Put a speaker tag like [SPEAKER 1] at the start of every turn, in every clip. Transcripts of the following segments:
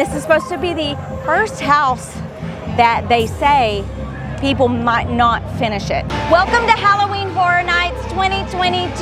[SPEAKER 1] This is supposed to be the first house that they say people might not finish it. Welcome to Halloween Horror Nights 2022.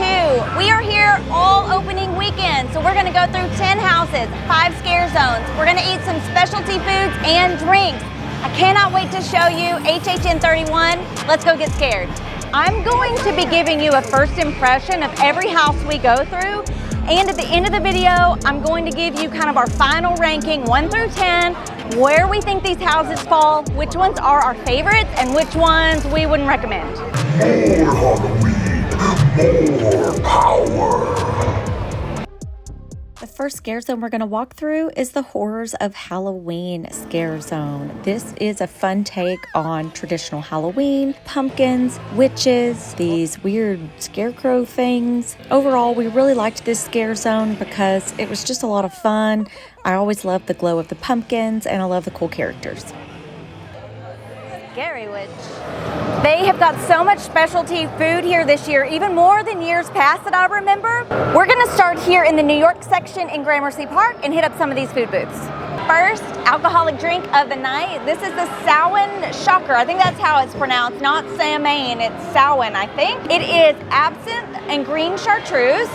[SPEAKER 1] We are here all opening weekend, so we're gonna go through 10 houses, 5 scare zones. We're gonna eat some specialty foods and drinks. I cannot wait to show you HHN 31. Let's go get scared. I'm going to be giving you a first impression of every house we go through. And at the end of the video, I'm going to give you kind of our final ranking, 1 through 10, where we think these houses fall, which ones are our favorites, and which ones we wouldn't recommend.
[SPEAKER 2] More Halloween, more power.
[SPEAKER 3] The first scare zone we're going to walk through is the Horrors of Halloween scare zone. This is a fun take on traditional Halloween, pumpkins, witches, these weird scarecrow things. Overall, we really liked this scare zone because it was just a lot of fun. I always love the glow of the pumpkins and I love the cool characters.
[SPEAKER 1] Scary witch. They have got so much specialty food here this year, even more than years past that I remember. We're gonna start here in the New York section in Gramercy Park and hit up some of these food booths. First, alcoholic drink of the night. This is the Samhain Shocker. I think that's how it's pronounced, not Samhain, it's Samhain, I think. It is absinthe and green chartreuse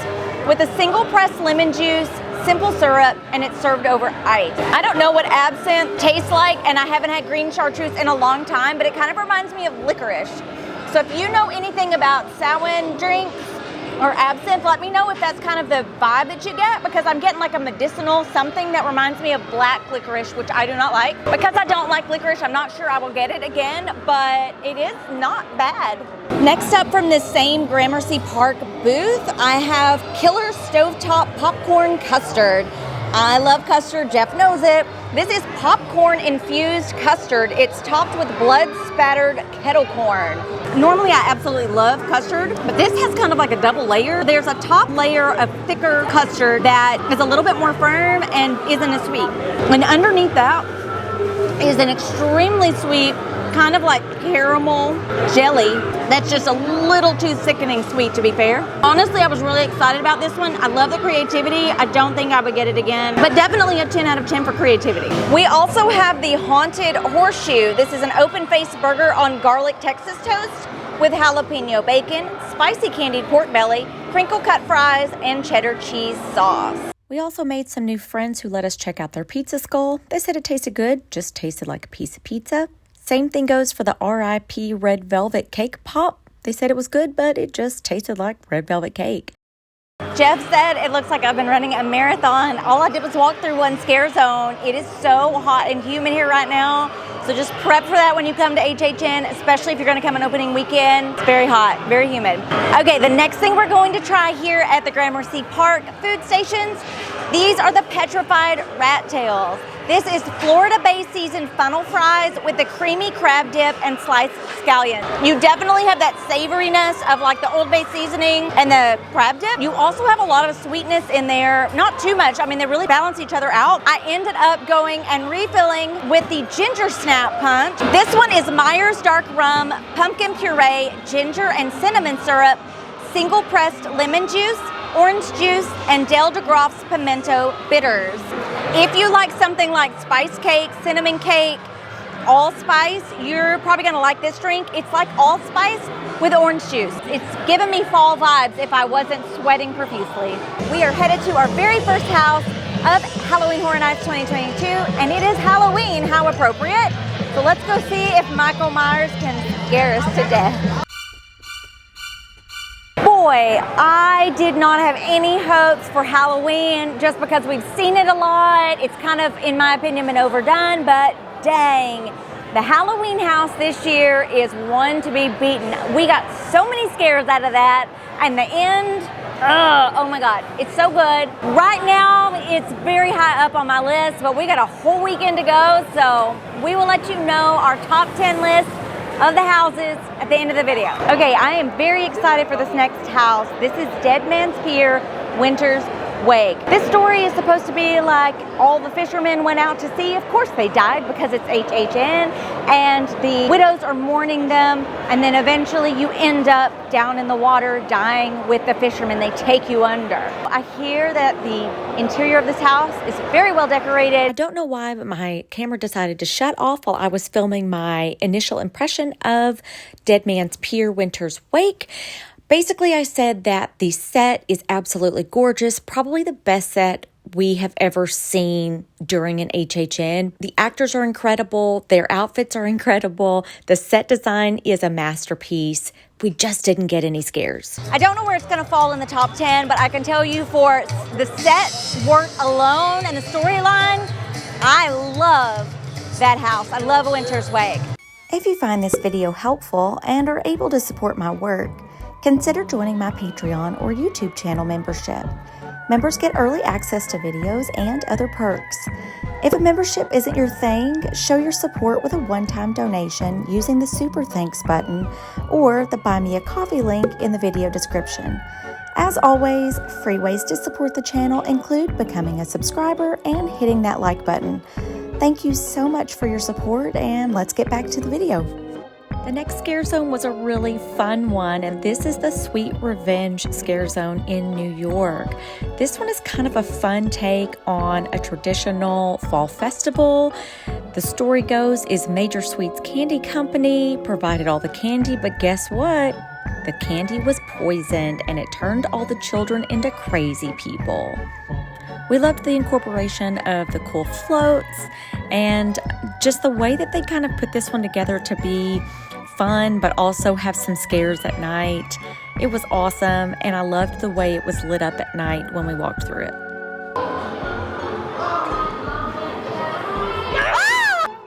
[SPEAKER 1] with a single pressed lemon juice, simple syrup, and it's served over ice. I don't know what absinthe tastes like, and I haven't had green chartreuse in a long time, but it kind of reminds me of licorice. So if you know anything about Samhain drinks or absinthe, let me know if that's kind of the vibe that you get, because I'm getting like a medicinal something that reminds me of black licorice, which I do not like. Because I don't like licorice, I'm not sure I will get it again, but it is not bad. Next up from this same Gramercy Park booth, I have Killer Stovetop Popcorn Custard. I love custard, Jeff knows it. This is popcorn infused custard. It's topped with blood spattered kettle corn. Normally I absolutely love custard, but this has kind of like a double layer. There's a top layer of thicker custard that is a little bit more firm and isn't as sweet. And underneath that is an extremely sweet, kind of like caramel jelly that's just a little too sickening sweet, to be fair. Honestly, I was really excited about this one. I love the creativity. I don't think I would get it again, but definitely a 10 out of 10 for creativity. We also have the Haunted Horseshoe. This is an open-faced burger on garlic Texas toast with jalapeno bacon, spicy candied pork belly, crinkle cut fries, and cheddar cheese sauce.
[SPEAKER 3] We also made some new friends who let us check out their pizza skull. They said it tasted good, just tasted like a piece of pizza. Same thing goes for the RIP Red Velvet Cake Pop. They said it was good, but it just tasted like red velvet cake.
[SPEAKER 1] Jeff said it looks like I've been running a marathon. All I did was walk through one scare zone. It is so hot and humid here right now, so just prep for that when you come to HHN, especially if you're going to come on opening weekend. It's very hot, very humid. Okay, the next thing we're going to try here at the Gramercy Park food stations, these are the Petrified Rat Tails. This is Florida Bay seasoned funnel fries with the creamy crab dip and sliced scallion. You definitely have that savoriness of like the Old Bay seasoning and the crab dip. You also have a lot of sweetness in there, not too much. I mean, they really balance each other out. I ended up going and refilling with the Ginger Snap Punch. This one is Myers Dark Rum, pumpkin puree, ginger and cinnamon syrup, single pressed lemon juice, orange juice, and Del de Groff's pimento bitters. If you like something like spice cake, cinnamon cake, allspice, you're probably gonna like this drink. It's like allspice with orange juice. It's giving me fall vibes if I wasn't sweating profusely. We are headed to our very first house of Halloween Horror Nights 2022, and it is Halloween, how appropriate. So let's go see if Michael Myers can scare us to death. Boy, I did not have any hopes for Halloween just because we've seen it a lot. It's kind of, in my opinion, been overdone, but dang, the Halloween house this year is one to be beaten. We got so many scares out of that, and the end, oh my God, it's so good. Right now, it's very high up on my list, but we got a whole weekend to go, so we will let you know our top 10 list of the houses at the end of the video. Okay, I am very excited for this next house. This is Dead Man's Pier, Winter's wake. This story is supposed to be like all the fishermen went out to sea. Of course they died because it's HHN, and the widows are mourning them, and then eventually you end up down in the water dying with the fishermen. They take you under. I hear that the interior of this house is very well decorated.
[SPEAKER 3] I don't know why, but my camera decided to shut off while I was filming my initial impression of Dead Man's Pier Winter's Wake. Basically, I said that the set is absolutely gorgeous, probably the best set we have ever seen during an HHN. The actors are incredible. Their outfits are incredible. The set design is a masterpiece. We just didn't get any scares.
[SPEAKER 1] I don't know where it's going to fall in the top 10, but I can tell you for the set work alone and the storyline, I love that house. I love Winter's Wake.
[SPEAKER 3] If you find this video helpful and are able to support my work, consider joining my Patreon or YouTube channel membership. Members get early access to videos and other perks. If a membership isn't your thing, show your support with a one-time donation using the Super Thanks button or the Buy Me a Coffee link in the video description. As always, free ways to support the channel include becoming a subscriber and hitting that like button. Thank you so much for your support, and let's get back to the video. The next scare zone was a really fun one, and this is the Sweet Revenge Scare Zone in New York. This one is kind of a fun take on a traditional fall festival. The story goes is Major Sweets Candy Company provided all the candy, but guess what? The candy was poisoned, and it turned all the children into crazy people. We loved the incorporation of the cool floats and just the way that they kind of put this one together to be fun, but also have some scares at night. It was awesome, and I loved the way it was lit up at night when we walked through it.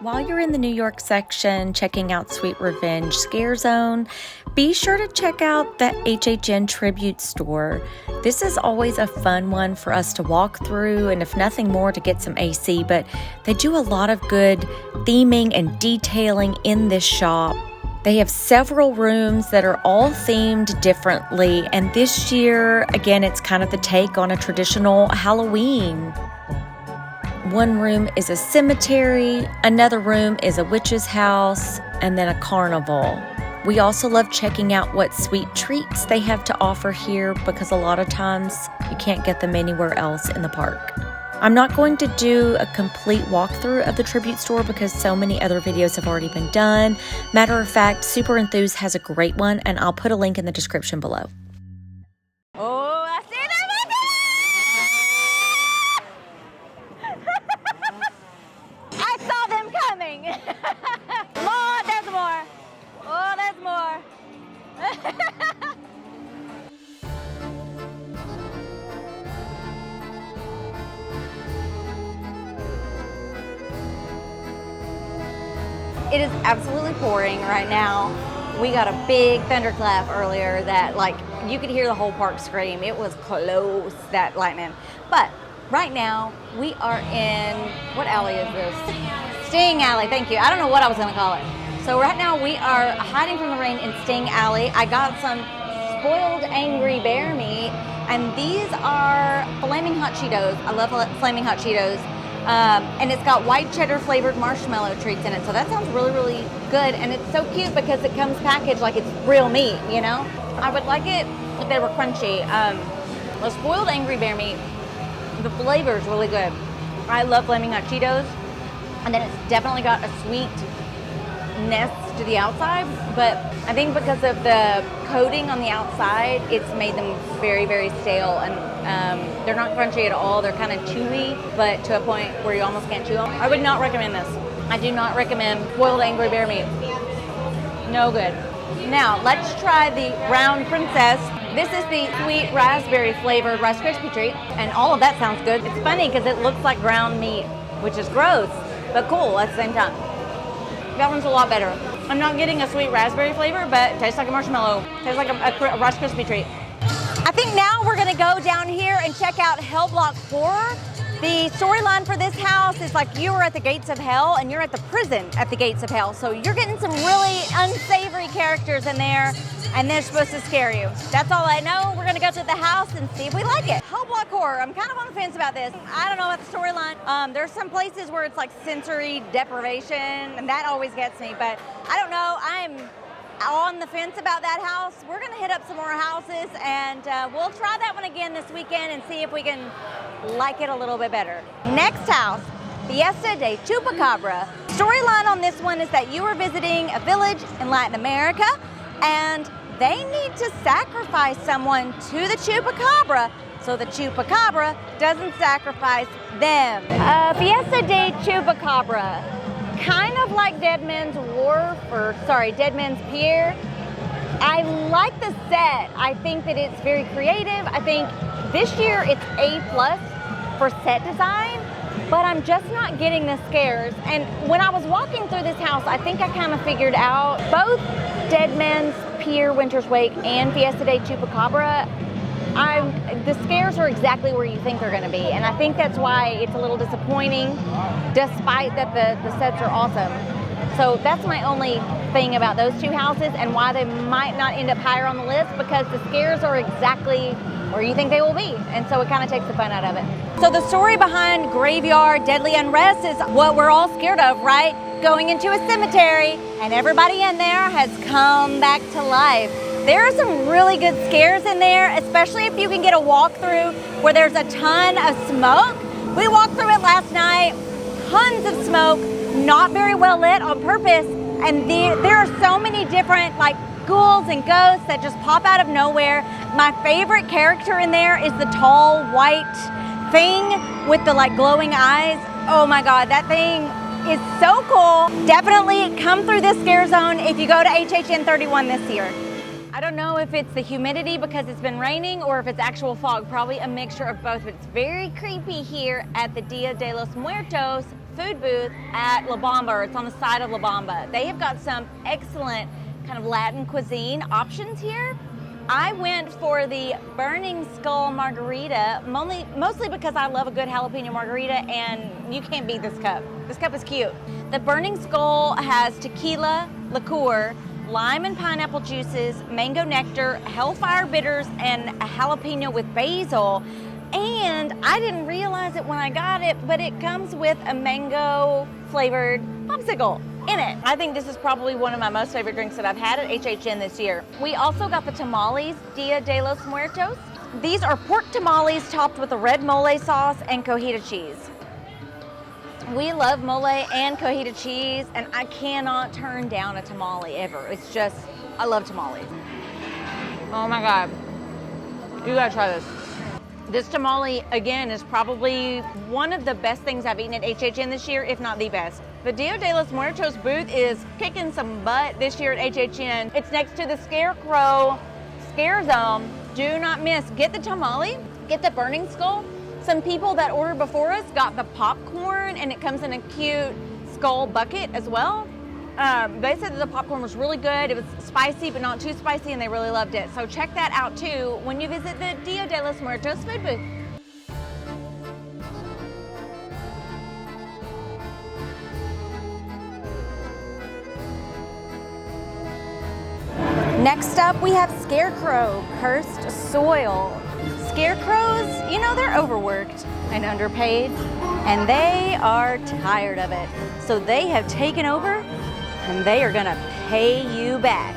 [SPEAKER 3] While you're in the New York section checking out Sweet Revenge Scare Zone, be sure to check out the HHN Tribute Store. This is always a fun one for us to walk through, and if nothing more, to get some AC, but they do a lot of good theming and detailing in this shop. They have several rooms that are all themed differently, and this year, again, it's kind of the take on a traditional Halloween. One room is a cemetery, another room is a witch's house, and then a carnival. We also love checking out what sweet treats they have to offer here because a lot of times you can't get them anywhere else in the park. I'm not going to do a complete walkthrough of the tribute store because so many other videos have already been done. Matter of fact, Super Enthused has a great one, and I'll put a link in the description below.
[SPEAKER 1] Oh, I see them! I saw them coming. More, there's more. Oh, there's more. It is absolutely pouring right now. We got a big thunderclap earlier that, like, you could hear the whole park scream. It was close, that lightning. But right now, we are in, what alley is this? Sting Alley, thank you. I don't know what I was gonna call it. So right now we are hiding from the rain in Sting Alley. I got some spoiled angry bear meat, and these are flaming hot Cheetos. I love flaming hot Cheetos. And it's got white cheddar flavored marshmallow treats in it. So that sounds really, really good. And it's so cute because it comes packaged like it's real meat, you know? I would like it if they were crunchy. The spoiled angry bear meat, the flavor is really good. I love flaming hot Cheetos. And then it's definitely got a sweetness to the outside. But I think because of the coating on the outside, it's made them very, very stale. And they're not crunchy at all. They're kind of chewy, but to a point where you almost can't chew them. I would not recommend this. I do not recommend spoiled angry bear meat. No good. Now, let's try the round princess. This is the sweet raspberry flavored Rice Krispie treat, and all of that sounds good. It's funny because it looks like ground meat, which is gross, but cool at the same time. That one's a lot better. I'm not getting a sweet raspberry flavor, but it tastes like a marshmallow. Tastes like a Rice Krispie treat. I think now we're gonna go down here and check out Hellblock Horror. The storyline for this house is like you are at the gates of hell and you're at the prison at the gates of hell. So you're getting some really unsavory characters in there. and they're supposed to scare you. That's all I know. We're gonna go to the house and see if we like it. Hellblock horror, I'm kind of on the fence about this. I don't know about the storyline. There's some places where it's like sensory deprivation, and that always gets me, but I don't know. I'm on the fence about that house. We're gonna hit up some more houses, and we'll try that one again this weekend and see if we can like it a little bit better. Next house, Fiesta de Chupacabra. Storyline on this one is that you are visiting a village in Latin America, and they need to sacrifice someone to the Chupacabra so the Chupacabra doesn't sacrifice them. Fiesta de Chupacabra, kind of like Dead Man's Pier. I like the set. I think that it's very creative. I think this year it's A+ for set design, but I'm just not getting the scares. And when I was walking through this house, I think I kind of figured out both Dead Man's Pier, Winter's Wake, and Fiesta de Chupacabra, the scares are exactly where you think they're gonna be. And I think that's why it's a little disappointing, despite that the sets are awesome. So that's my only thing about those two houses and why they might not end up higher on the list, because the scares are exactly where you think they will be. And so it kind of takes the fun out of it. So the story behind Graveyard Deadly Unrest is what we're all scared of, right? Going into a cemetery and everybody in there has come back to life. There are some really good scares in there, especially if you can get a walkthrough where there's a ton of smoke. We walked through it last night, tons of smoke, not very well lit on purpose, and there are so many different like ghouls and ghosts that just pop out of nowhere. My favorite character in there is the tall white thing with the like glowing eyes. Oh my God, that thing is so cool. Definitely come through this scare zone if you go to HHN 31 this year. I don't know if it's the humidity because it's been raining or if it's actual fog, probably a mixture of both, but it's very creepy here at the Dia de los Muertos food booth at La Bamba. It's on the side of La Bamba. They have got some excellent kind of Latin cuisine options here. I went for the Burning Skull Margarita, mostly because I love a good jalapeno margarita, and you can't beat this cup. This cup is cute. The Burning Skull has tequila, liqueur, lime and pineapple juices, mango nectar, hellfire bitters, and a jalapeno with basil. And I didn't realize it when I got it, but it comes with a mango flavored popsicle in it. I think this is probably one of my most favorite drinks that I've had at HHN this year. We also got the tamales, Dia de los Muertos. These are pork tamales topped with a red mole sauce and cojita cheese. We love mole and cojita cheese, and I cannot turn down a tamale ever. It's just, I love tamales. Oh my God, you gotta try this. This tamale, again, is probably one of the best things I've eaten at HHN this year, if not the best. The Dia de los Muertos booth is kicking some butt this year at HHN. It's next to the Scarecrow Scare Zone. Do not miss. Get the tamale, get the Burning Skull. Some people that ordered before us got the popcorn, and it comes in a cute skull bucket as well. They said that the popcorn was really good. It was spicy, but not too spicy, and they really loved it. So check that out too when you visit the Dia de los Muertos food booth. Next up, we have Scarecrow, Cursed Soil. Scarecrows, you know, they're overworked and underpaid, and they are tired of it. So they have taken over, and they are gonna pay you back.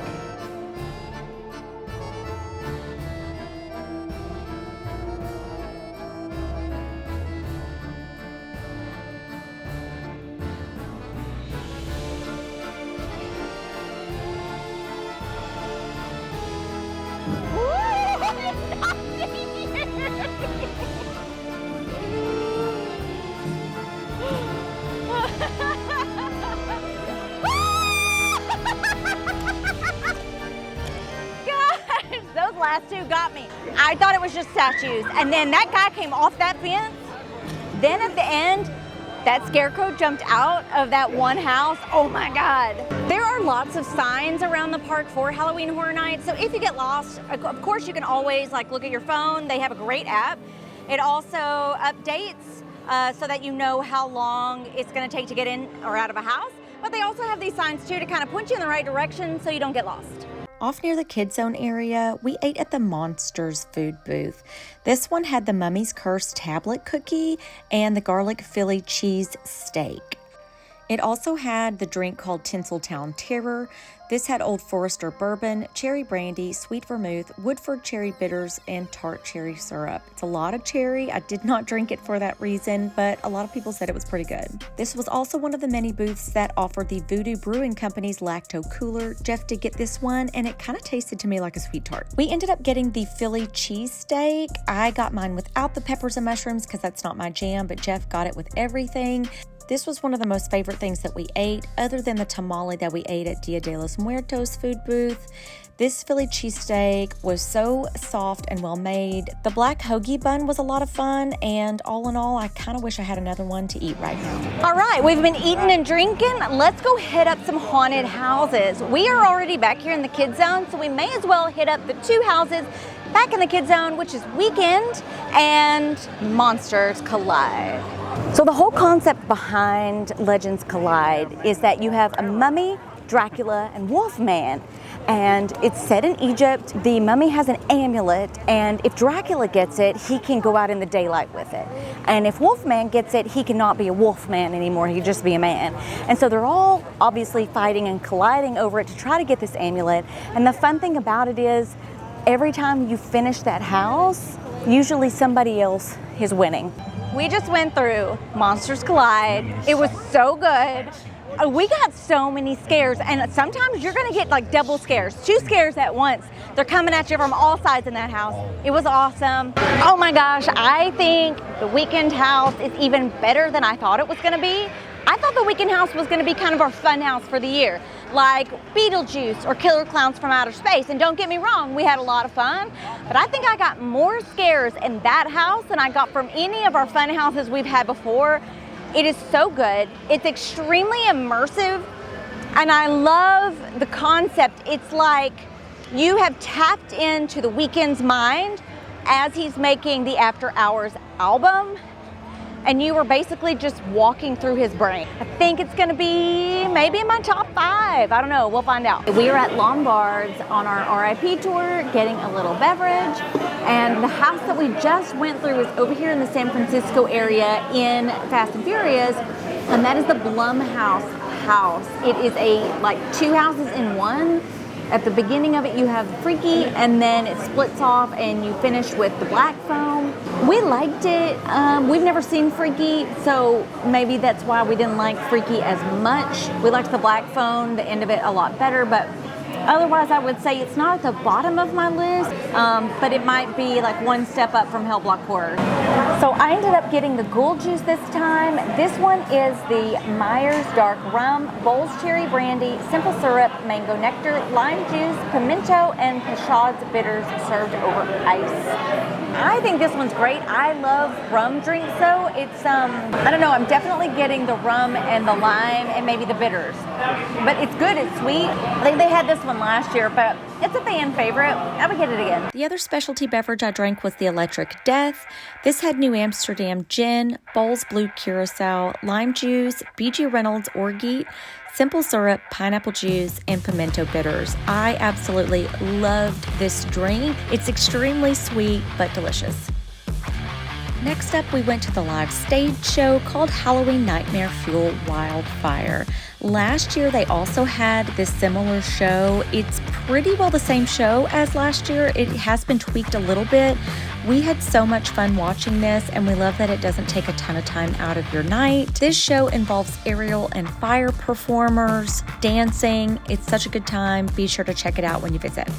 [SPEAKER 1] Last two got me. I thought it was just statues, and then that guy came off that fence. Then at the end, that Scarecrow jumped out of that one house. Oh my God. There are lots of signs around the park for Halloween Horror Nights, so if you get lost, of course you can always look at your phone. They have a great app. It also updates so that you know how long it's gonna take to get in or out of a house, but they also have these signs too to kind of point you in the right direction so you don't get lost.
[SPEAKER 3] Off near the Kids Zone area, we ate at the Monsters food booth. This one had the Mummy's Curse tablet cookie and the garlic Philly cheese steak. It also had the drink called Tinsel Town Terror. This had Old Forester bourbon, cherry brandy, sweet vermouth, Woodford cherry bitters, and tart cherry syrup. It's a lot of cherry. I did not drink it for that reason, but a lot of people said it was pretty good. This was also one of the many booths that offered the Voodoo Brewing Company's Lacto-Kooler. Jeff did get this one, and it kind of tasted to me like a sweet tart. We ended up getting the Philly cheesesteak. I got mine without the peppers and mushrooms because that's not my jam, but Jeff got it with everything. This was one of the most favorite things that we ate, other than the tamale that we ate at Dia de los Muertos food booth. This Philly cheesesteak was so soft and well made. The black hoagie bun was a lot of fun, and all in all, I kind of wish I had another one to eat right now.
[SPEAKER 1] All right, we've been eating and drinking. Let's go hit up some haunted houses. We are already back here in the Kids Zone, so we may as well hit up the two houses back in the Kids Zone, which is Weeknd and Monsters Collide. So the whole concept behind Legends Collide is that you have a mummy, Dracula, and Wolfman. And it's set in Egypt. The mummy has an amulet, and if Dracula gets it, he can go out in the daylight with it. And if Wolfman gets it, he cannot be a wolfman anymore, he can just be a man. And so they're all obviously fighting and colliding over it to try to get this amulet. And the fun thing about it is, every time you finish that house, usually somebody else is winning. We just went through Monsters Collide. It was so good. We got so many scares, and sometimes you're gonna get like double scares, 2 scares at once. They're coming at you from all sides in that house. It was awesome. Oh my gosh, I think the Weeknd house is even better than I thought it was gonna be. I thought the Weeknd house was gonna be kind of our fun house for the year, like Beetlejuice or Killer Clowns from Outer Space. And don't get me wrong, we had a lot of fun, but I think I got more scares in that house than I got from any of our fun houses we've had before. It is so good. It's extremely immersive, and I love the concept. It's like you have tapped into the Weeknd's mind as he's making the After Hours album, and you were basically just walking through his brain. I think it's gonna be maybe in my top 5. I don't know, we'll find out. We are at Lombard's on our RIP tour, getting a little beverage, and the house that we just went through is over here in the San Francisco area in Fast and Furious, and that is the Blumhouse house. It is like 2 houses in one. At the beginning of it, you have Freaky, and then it splits off, and you finish with the black foam. We liked it. We've never seen Freaky, so maybe that's why we didn't like Freaky as much. We liked the black foam, the end of it, a lot better, but otherwise, I would say it's not at the bottom of my list, but it might be like 1 step up from Hellblock Horror. So I ended up getting the Ghoul juice this time. This one is the Myers Dark Rum, Bowls Cherry Brandy, Simple Syrup, Mango Nectar, Lime Juice, Pimento, and Pashad's Bitters served over ice. I think this one's great. I love rum drinks, so it's, I don't know, I'm definitely getting the rum and the lime and maybe the bitters. But it's good, it's sweet. I think they had this one last year, but it's a fan favorite. I would get it again.
[SPEAKER 3] The other specialty beverage I drank was the Electric Death. This had New Amsterdam gin, Bowls Blue Curacao, lime juice, B.G. Reynolds Orgeat, simple syrup, pineapple juice, and pimento bitters. I absolutely loved this drink. It's extremely sweet but delicious. Next up, we went to the live stage show called Halloween Nightmare Fuel Wildfire. Last year, they also had this similar show. It's pretty well the same show as last year. It has been tweaked a little bit. We had so much fun watching this, and we love that it doesn't take a ton of time out of your night. This show involves aerial and fire performers, dancing. It's such a good time. Be sure to check it out when you visit.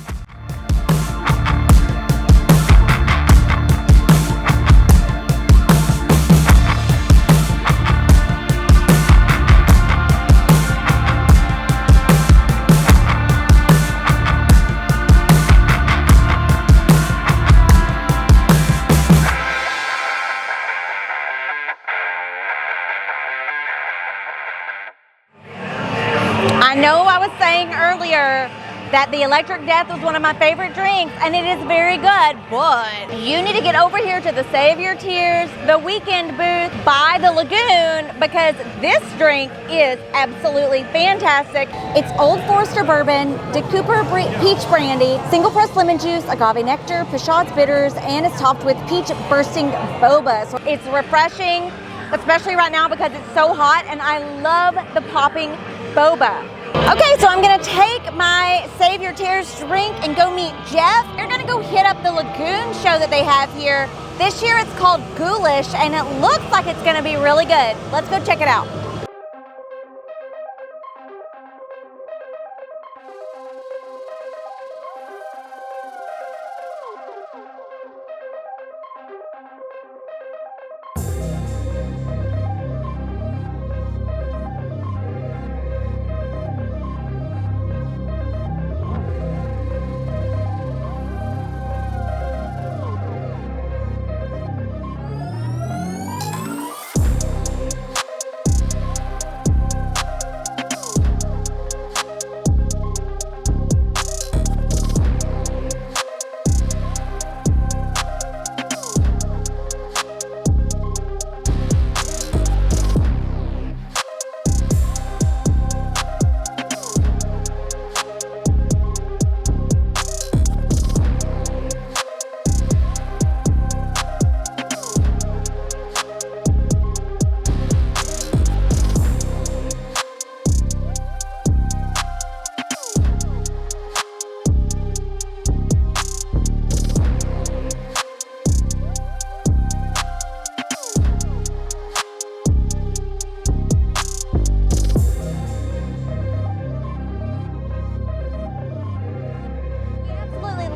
[SPEAKER 1] I know I was saying earlier that the Electric Death was one of my favorite drinks, and it is very good, but you need to get over here to the Save Your Tears, the Weeknd booth by the Lagoon, because this drink is absolutely fantastic. It's Old Forester bourbon, DeCooper peach brandy, single pressed lemon juice, agave nectar, Pichat's bitters, and it's topped with peach bursting boba. So it's refreshing, especially right now because it's so hot, and I love the popping boba. Okay, so I'm gonna take my Save Your Tears drink and go meet Jeff. We're gonna go hit up the Lagoon show that they have here. This year it's called Ghoulish, and it looks like it's gonna be really good. Let's go check it out.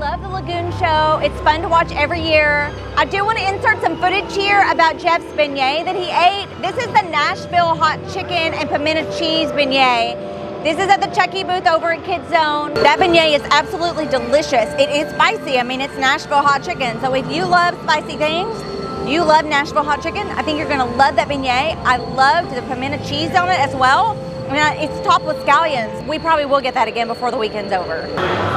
[SPEAKER 1] Love the Lagoon show. It's fun to watch every year. I do want to insert some footage here about Jeff's beignet that he ate. This is the Nashville hot chicken and pimento cheese beignet. This is at the Chucky booth over at Kids Zone. That beignet is absolutely delicious. It is spicy. I mean, it's Nashville hot chicken. So if you love spicy things, you love Nashville hot chicken, I think you're gonna love that beignet. I loved the pimento cheese on it as well. I mean, it's topped with scallions. We probably will get that again before the weekend's over.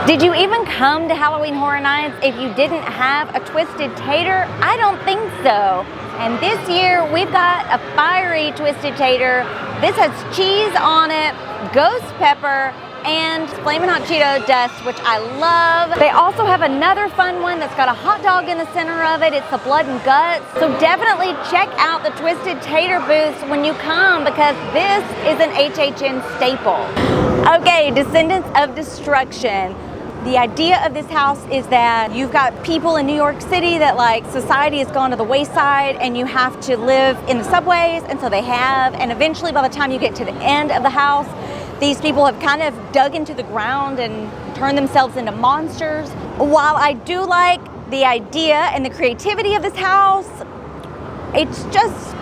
[SPEAKER 1] Did you even come to Halloween Horror Nights if you didn't have a Twisted Tater? I don't think so. And this year, we've got a fiery Twisted Tater. This has cheese on it, ghost pepper, and Flamin' Hot Cheeto dust, which I love. They also have another fun one that's got a hot dog in the center of it. It's the blood and guts. So definitely check out the Twisted Tater booths when you come, because this is an HHN staple. Okay, Descendants of Destruction. The idea of this house is that you've got people in New York City that, like, society has gone to the wayside and you have to live in the subways, and so they have, and eventually by the time you get to the end of the house, these people have kind of dug into the ground and turned themselves into monsters. While I do like the idea and the creativity of this house, it's just,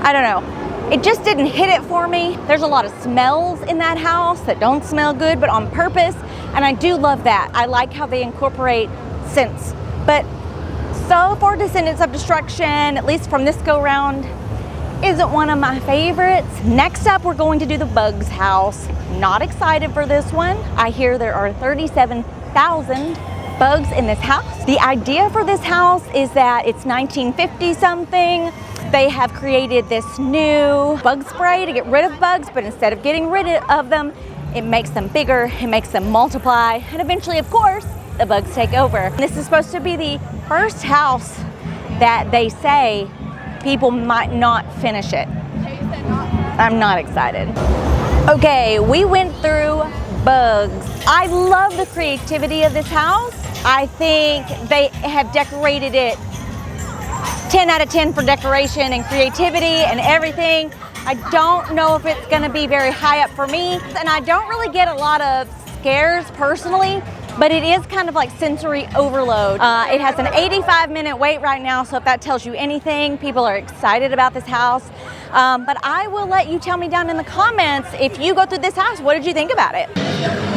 [SPEAKER 1] I don't know. It just didn't hit it for me. There's a lot of smells in that house that don't smell good, but on purpose. And I do love that. I like how they incorporate scents. But so far, Descendants of Destruction, at least from this go round, isn't one of my favorites. Next up, we're going to do the Bugs house. Not excited for this one. I hear there are 37,000 bugs in this house. The idea for this house is that it's 1950 something. They have created this new bug spray to get rid of bugs, but instead of getting rid of them, it makes them bigger, it makes them multiply, and eventually, of course, the bugs take over. This is supposed to be the first house that they say people might not finish it. I'm not excited. Okay, we went through bugs. I love the creativity of this house. I think they have decorated it 10 out of 10 for decoration and creativity and everything. I don't know if it's gonna be very high up for me, and I don't really get a lot of scares personally, but it is kind of like sensory overload. It has an 85-minute wait right now, so if that tells you anything, people are excited about this house. But I will let you tell me down in the comments, if you go through this house, what did you think about it?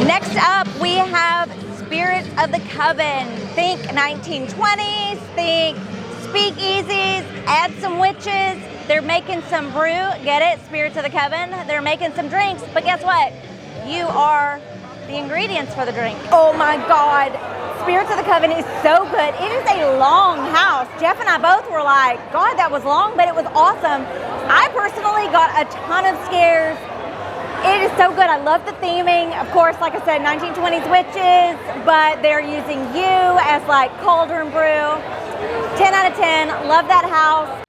[SPEAKER 1] Next up, we have Spirits of the Coven. Think 1920s, think speakeasies, add some witches. They're making some brew, get it? Spirits of the Coven. They're making some drinks, but guess what? You are the ingredients for the drink. Oh my God. Spirits of the Coven is so good. It is a long house. Jeff and I both were like, God, that was long, but it was awesome. I personally got a ton of scares. It is so good. I love the theming. Of course, like I said, 1920s witches, but they're using you as like cauldron brew. 10 out of 10. Love that house.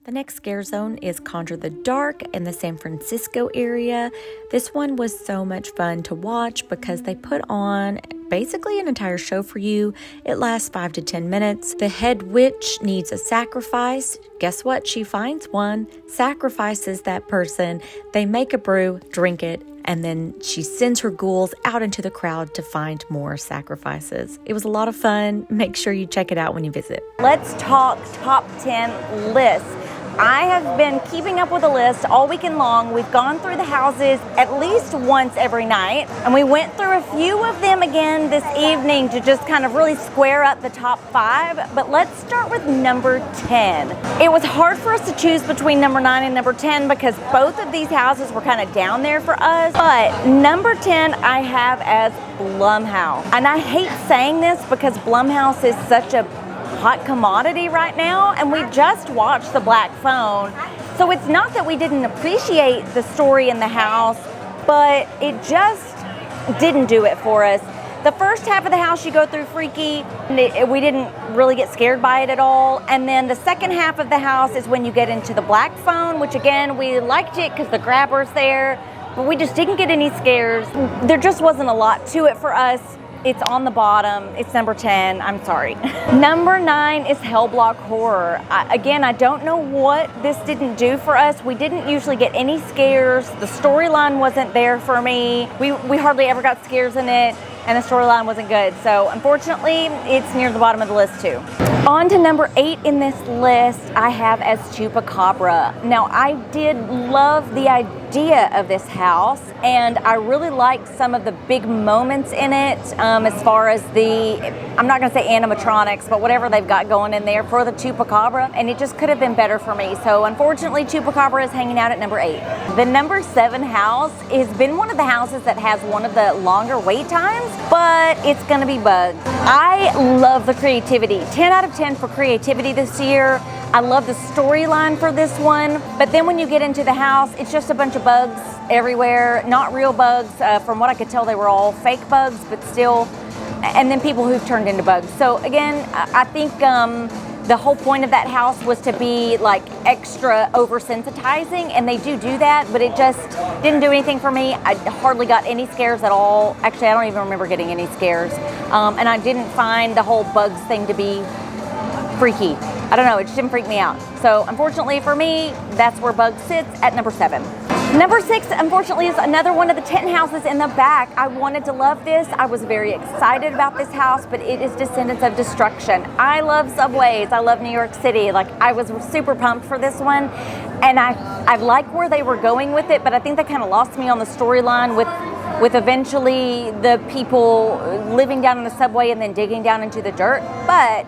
[SPEAKER 3] The next scare zone is Conjure the Dark in the San Francisco area. This one was so much fun to watch because they put on basically an entire show for you. It lasts 5 to 10 minutes. The head witch needs a sacrifice. Guess what? She finds one, sacrifices that person. They make a brew, drink it, and then she sends her ghouls out into the crowd to find more sacrifices. It was a lot of fun. Make sure you check it out when you visit.
[SPEAKER 1] Let's talk top 10 lists. I have been keeping up with the list all weekend long. We've gone through the houses at least once every night, and we went through a few of them again this evening to just kind of really square up the top 5. But let's start with number 10. It was hard for us to choose between number 9 and number 10 because both of these houses were kind of down there for us. But number 10 I have as Blumhouse. And I hate saying this because Blumhouse is such a hot commodity right now, and we just watched The Black Phone, so it's not that we didn't appreciate the story in the house, but it just didn't do it for us. The first half of the house you go through freaky, we didn't really get scared by it at all, and then the second half of the house is when you get into The Black Phone, which again we liked it because the grabber's there, but we just didn't get any scares. There just wasn't a lot to it for us. It's on the bottom. It's number 10. I'm sorry. Number 9 is Hellblock Horror. Again, I don't know what this didn't do for us. We didn't usually get any scares. The storyline wasn't there for me. We hardly ever got scares in it, and the storyline wasn't good. So unfortunately, it's near the bottom of the list too. On to number 8 in this list, I have as Chupacabra. Now, I did love the idea of this house, and I really liked some of the big moments in it, as far as the, I'm not gonna say animatronics, but whatever they've got going in there for the Chupacabra, and it just could have been better for me. So unfortunately, Chupacabra is hanging out at number 8. The number 7 house has been one of the houses that has one of the longer wait times, but it's gonna be Bugs. I love the creativity. 10 out of 10 for creativity this year. I love the storyline for this one, but then when you get into the house, it's just a bunch of bugs everywhere, not real bugs. From what I could tell, they were all fake bugs, but still, and then people who've turned into bugs. So again, I think the whole point of that house was to be like extra oversensitizing, and they do that, but it just didn't do anything for me. I hardly got any scares at all. Actually, I don't even remember getting any scares. And I didn't find the whole bugs thing to be freaky. I don't know, it just didn't freak me out. So unfortunately for me, that's where Bugs sits at number 7. Number 6, unfortunately, is another one of the tent houses in the back. I wanted to love this. I was very excited about this house, but it is Descendants of Destruction. I love subways. I love New York City. Like, I was super pumped for this one, and I like where they were going with it, but I think they kind of lost me on the storyline with eventually the people living down in the subway and then digging down into the dirt. But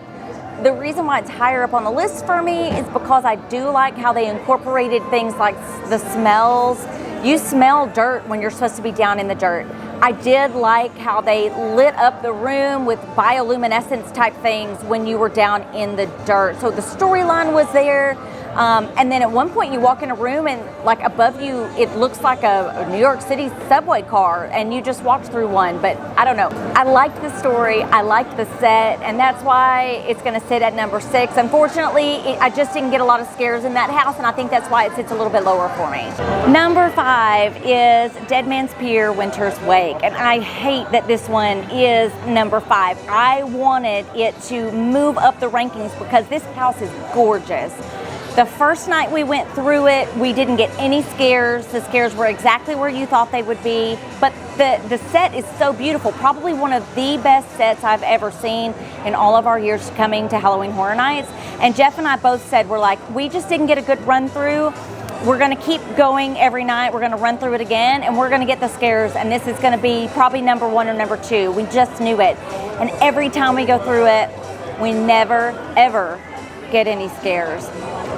[SPEAKER 1] the reason why it's higher up on the list for me is because I do like how they incorporated things like the smells. You smell dirt when you're supposed to be down in the dirt. I did like how they lit up the room with bioluminescence type things when you were down in the dirt. So the storyline was there. And then at one point you walk in a room and like above you, it looks like a New York City subway car, and you just walked through one. But I don't know. I liked the story. I liked the set, and that's why it's going to sit at number 6. Unfortunately, I just didn't get a lot of scares in that house, and I think that's why it sits a little bit lower for me. Number 5 is Dead Man's Pier, Winter's Wake. And I hate that this one is number 5. I wanted it to move up the rankings because this house is gorgeous. The first night we went through it, we didn't get any scares. The scares were exactly where you thought they would be. But the set is so beautiful. Probably one of the best sets I've ever seen in all of our years coming to Halloween Horror Nights. And Jeff and I both said, we're like, we just didn't get a good run through. We're gonna keep going every night. We're gonna run through it again, and we're gonna get the scares. And this is gonna be probably number 1 or number 2. We just knew it. And every time we go through it, we never, ever get any scares.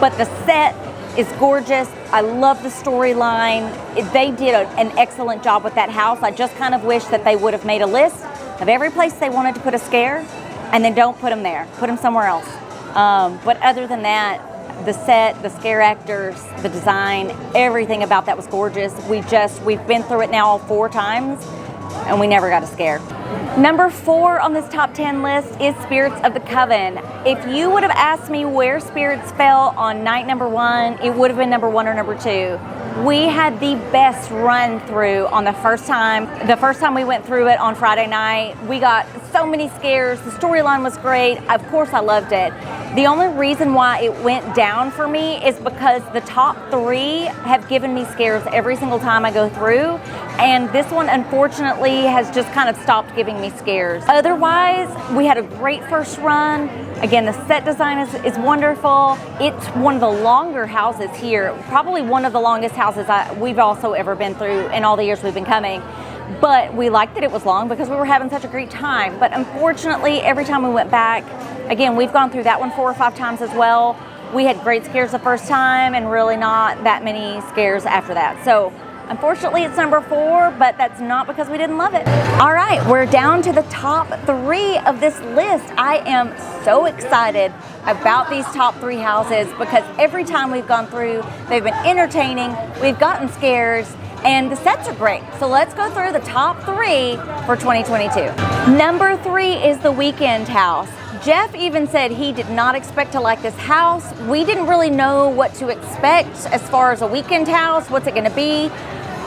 [SPEAKER 1] But the set is gorgeous. I love the storyline. They did an excellent job with that house. I just kind of wish that they would have made a list of every place they wanted to put a scare, and then don't put them there. Put them somewhere else. But other than that, the set, the scare actors, the design, everything about that was gorgeous. We've been through it now 4 times, and we never got a scare. Number 4 on this top 10 list is Spirits of the Coven. If you would have asked me where Spirits fell on night number 1, it would have been number 1 or number 2. We had the best run through on the first time. The first time we went through it on Friday night, we got so many scares. The storyline was great. Of course, I loved it. The only reason why it went down for me is because the top 3 have given me scares every single time I go through. And this one, unfortunately, has just kind of stopped giving me scares. Otherwise, we had a great first run. Again, the set design is wonderful. It's one of the longer houses here, probably one of the longest houses we've also ever been through in all the years we've been coming. But we liked that it was long because we were having such a great time. But unfortunately, every time we went back, again, we've gone through that one 4 or 5 times as well. We had great scares the first time and really not that many scares after that. So unfortunately, it's number 4, but that's not because we didn't love it. All right, we're down to the top 3 of this list. I am so excited about these top 3 houses because every time we've gone through, they've been entertaining, we've gotten scares, and the sets are great. So let's go through the top 3 for 2022. Number 3 is the Weeknd house. Jeff even said he did not expect to like this house. We didn't really know what to expect as far as a Weeknd house. What's it gonna be?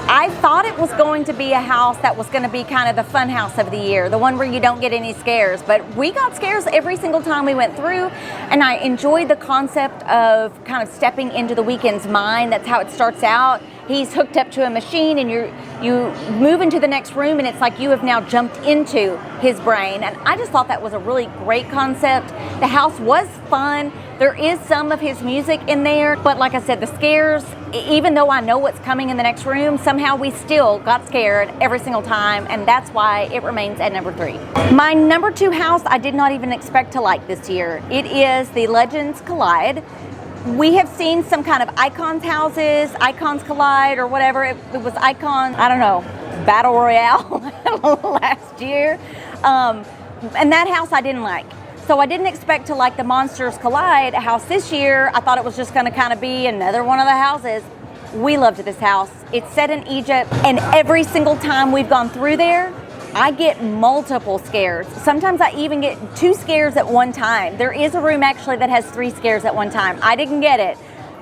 [SPEAKER 1] I thought it was going to be a house that was gonna be kind of the fun house of the year, the one where you don't get any scares, but we got scares every single time we went through, and I enjoyed the concept of kind of stepping into the Weeknd's mind. That's how it starts out. He's hooked up to a machine and you move into the next room and it's like you have now jumped into his brain. And I just thought that was a really great concept. The house was fun. There is some of his music in there, but like I said, the scares, even though I know what's coming in the next room, somehow we still got scared every single time, and that's why it remains at number 3. My number 2 house I did not even expect to like this year. It is the Legends Collide. We have seen some kind of Icons houses, Icons Collide or whatever. It was Icon, I don't know, Battle Royale last year. And that house I didn't like. So I didn't expect to like the Monsters Collide house this year. I thought it was just gonna kind of be another one of the houses. We loved this house. It's set in Egypt, and every single time we've gone through there, I get multiple scares. Sometimes I even get 2 scares at one time. There is a room actually that has 3 scares at one time. I didn't get it,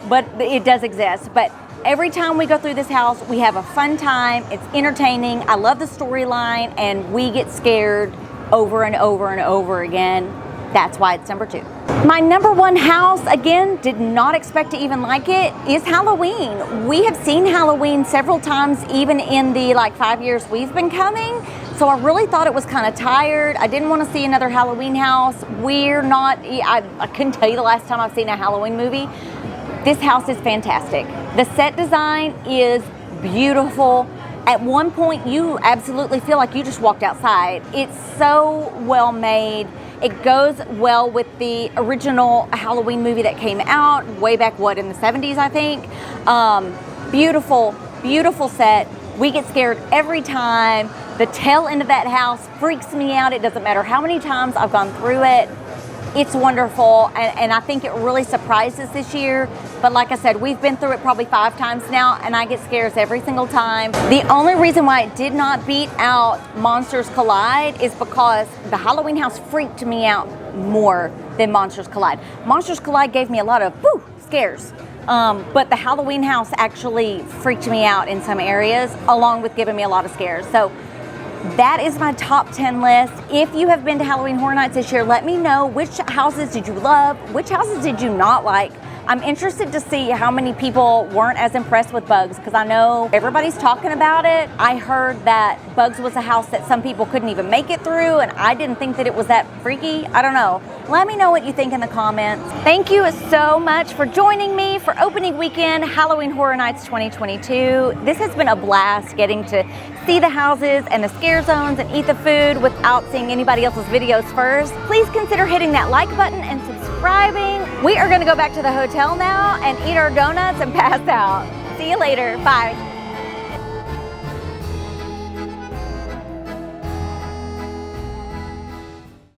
[SPEAKER 1] but it does exist. But every time we go through this house, we have a fun time. It's entertaining. I love the storyline, and we get scared over and over and over again. That's why it's number 2. My number 1 house, again, did not expect to even like it, is Halloween. We have seen Halloween several times, even in the 5 years we've been coming. So I really thought it was kind of tired. I didn't want to see another Halloween house. I couldn't tell you the last time I've seen a Halloween movie. This house is fantastic. The set design is beautiful. At one point, you absolutely feel like you just walked outside. It's so well made. It goes well with the original Halloween movie that came out way back, in the 70s, I think. Beautiful, beautiful set. We get scared every time. The tail end of that house freaks me out. It doesn't matter how many times I've gone through it. It's wonderful, and I think it really surprised us this year. But like I said, we've been through it probably 5 times now, and I get scares every single time. The only reason why it did not beat out Monsters Collide is because the Halloween house freaked me out more than Monsters Collide. Monsters Collide gave me a lot of scares. But the Halloween house actually freaked me out in some areas, along with giving me a lot of scares. So that is my top 10 list. If you have been to Halloween Horror Nights this year, let me know which houses did you love, which houses did you not like. I'm interested to see how many people weren't as impressed with Bugs, because I know everybody's talking about it. I heard that Bugs was a house that some people couldn't even make it through, and I didn't think that it was that freaky. I don't know. Let me know what you think in the comments. Thank you so much for joining me for opening weekend Halloween Horror Nights 2022. This has been a blast getting to see the houses and the scare zones and eat the food without seeing anybody else's videos first. Please consider hitting that like button and subscribing. We are gonna go back to the hotel now and eat our donuts and pass out. See you later, bye.